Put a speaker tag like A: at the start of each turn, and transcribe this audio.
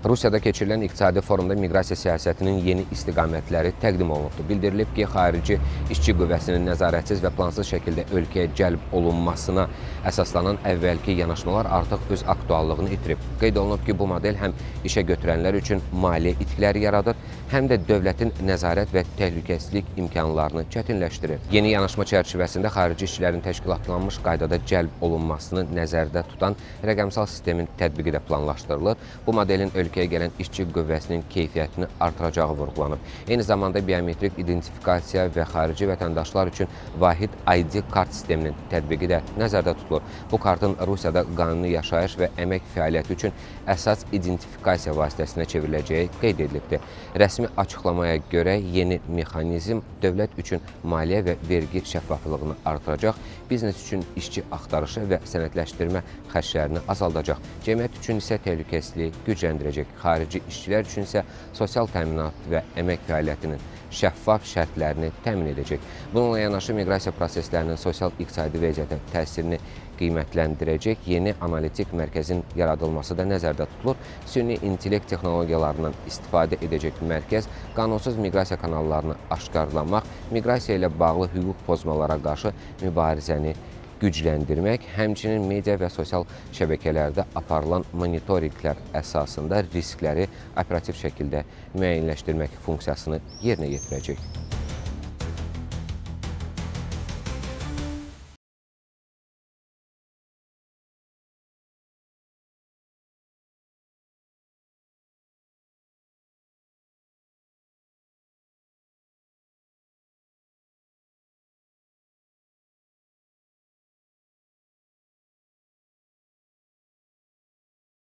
A: Rusiyada keçirilən iqtisadi forumda miqrasiya siyasətinin yeni istiqamətləri təqdim olunubdur. Bildirilib ki, xarici işçi qüvvəsinin nəzarətsiz və plansız şəkildə ölkəyə cəlb olunmasına əsaslanan əvvəlki yanaşmalar artıq öz aktuallığını itirib. Qeyd olunub ki, bu model həm işə götürənlər üçün maliyyə itkiləri yaradır, həm də dövlətin nəzarət və təhlükəsizlik imkanlarını çətinləşdirir. Yeni yanaşma çərçivəsində xarici işçilərin təşkilatlanmış qaydada cəlb olunmasını nəzərdə tutan rəqəmsal sistemin tətbiqi də planlaşdırılır. Bu modelin ölkəyə gələn işçi qüvvəsinin keyfiyyətini artıracağı vurğulanıb. Eyni zamanda biometrik identifikasiya və xarici vətəndaşlar üçün vahid ID kart sisteminin tətbiqi də nəzərdə tutulur. Bu kartın Rusiyada qanuni yaşayış və əmək fəaliyyəti üçün əsas identifikasiya vasitəsinə çevriləcəyi qeyd edilibdir. Rəsmi açıqlamaya görə yeni mexanizm dövlət üçün maliyyə və vergi şəffaflığını artıracaq, biznes üçün işçi axtarışı və sənədləşdirmə xərclərini azaldacaq. Cəmiyyət üçün isə təhlükəsizliyi gücləndirəcək. Xarici işçilər üçün isə sosial təminat və əmək fəaliyyətinin şəffaf şərtlərini təmin edəcək. Bununla yanaşı miqrasiya proseslərinin sosial-iqtisadi vəziyyətə təsirini qiymətləndirəcək yeni analitik mərkəzin yaradılması da nəzərdə tutulur. Süni intellekt texnologiyalarından istifadə edəcək mərkəz qanunsuz miqrasiya kanallarını aşkarlamaq, miqrasiya ilə bağlı hüquq pozmalara qarşı mübarizəni gücləndirmək, həmçinin media və sosial şəbəkələrdə aparılan monitorinqlər əsasında riskləri operativ şəkildə müəyyənləşdirmək funksiyasını yerinə yetirəcək.